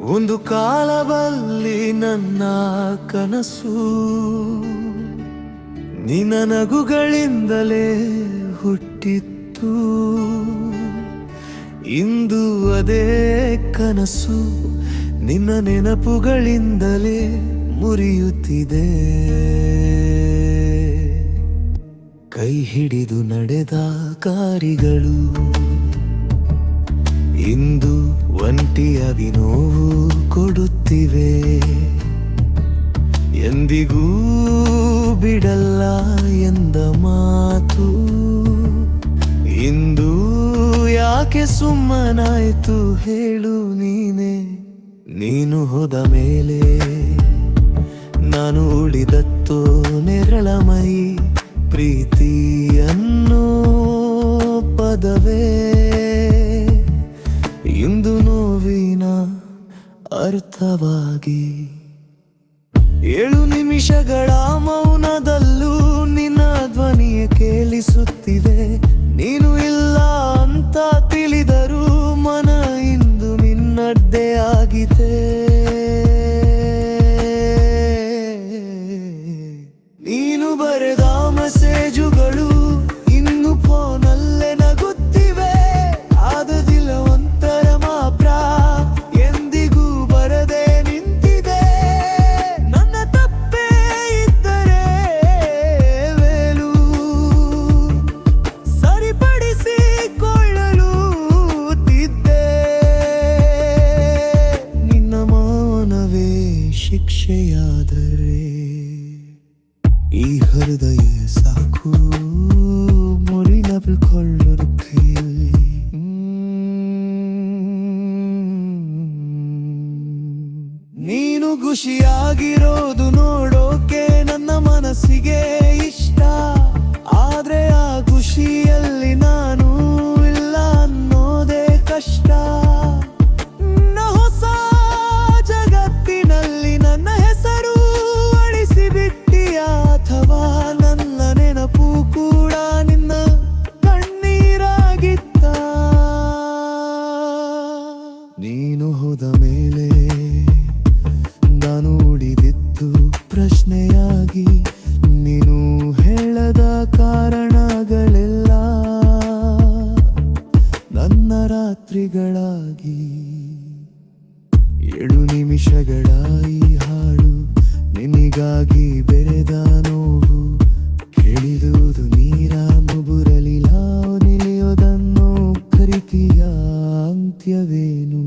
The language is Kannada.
ಒಂದು ಕಾಲದಲ್ಲಿ ನನ್ನ ಕನಸು ನಿನ್ನ ನಗುಗಳಿಂದಲೇ ಹುಟ್ಟಿತ್ತು. ಇಂದು ಅದೇ ಕನಸು ನಿನ್ನ ನೆನಪುಗಳಿಂದಲೇ ಮುರಿಯುತ್ತಿದೆ. ಕೈ ಹಿಡಿದು ನಡೆದ ಕಾರಿಗಳು ಇಂದು ಒಂಟಿಯಾಗಿ ನೋವು ಕೊಡುತ್ತಿವೆ. ಎಂದಿಗೂ ಬಿಡಲ್ಲ ಎಂದ ಮಾತು ಇಂದು ಯಾಕೆ ಸುಮ್ಮನಾಯ್ತು ಹೇಳು ನೀನೆ. ನೀನು ಹೋದ ಮೇಲೆ ನಾನು ಉಳಿದತ್ತೋ ನೆರಳಮೈ ಪ್ರೀತಿ ಅನ್ನೋ ಪದವೇ ಇಂದು ನೋವಿನ ಅರ್ಥವಾಗಿ. 7 ನಿಮಿಷಗಳ ಮೌನದಲ್ಲೂ ನಿನ್ನ ಧ್ವನಿಯ ಕೇಳಿಸುತ್ತಿದೆ. ನೀನು ಇಲ್ಲ ಅಂತ ತಿಳಿದರೂ ಮನ ಇಂದು ನಿನ್ನದ್ದೇ ಆಗಿದೆ. ನೀನು ಬರೆದ ಮೆಸೇಜುಗಳು ಇನ್ನು ಫೋನಲ್ಲೇ ನಗುತ್ತಿವೆ. ಆದದಿಲ್ಲ ಒಂಥರ ಮಾತ್ರ ಎಂದಿಗೂ ಬರದೆ ನಿಂತಿದೆ. ನನ್ನ ತಪ್ಪೇ ಇದ್ದರೆ ವೇಲು ಸರಿಪಡಿಸಿಕೊಳ್ಳಲು ತಿದ್ದೆ. ನಿನ್ನ ಮೌನವೇ ಶಿಕ್ಷೆಯಾದರೆ ಈ ಹೃದಯ ಸಾಕು ಮುರಿನಬಿಕೊಳ್ಳುತ್ತೆ. ನೀನು ಖುಷಿಯಾಗಿರೋದು ನೋಡೋಕೆ ನನ್ನ ಮನಸ್ಸಿಗೆ ಇಷ್ಟ. ಆದ್ರೆ ಆ ಖುಷಿಯಲ್ಲಿ ನಾನು ಇಲ್ಲ ಅನ್ನೋದೇ ಕಷ್ಟ. ಹೊಸ ಜಗತ್ತಿನಲ್ಲಿ ನನ್ನ ಹೆಸರು ಅಳಿಸಿಬಿಟ್ಟಿಯಾ ಅಥವಾ ನನ್ನ ನೆನಪು ಕೂಡ ನಿನ್ನ ಕಣ್ಣೀರಾಗಿತ್ತ. ನೀನು ಹೋದ ಮೇಲೆ ನಾನು ಉಳಿದಿದ್ದು ಪ್ರಶ್ನೆಯಾಗಿ. ನೀನು ಹೇಳದ ಕಾರಣಗಳೆಲ್ಲ ನನ್ನ ರಾತ್ರಿಗಳಾಗಿ. 7 ನಿಮಿಷಗಳ ಈ ಹಾಡು ನಿನಗಾಗಿ ಬೆರೆದ ನೋವು. ಕೇಳಿದುದು ನೀರ ಮುಬುರಲಿಲ್ಲ ನಿಲಿಯೋದನ್ನು ಕರಿತೀಯ ಅಂತ್ಯವೇನು.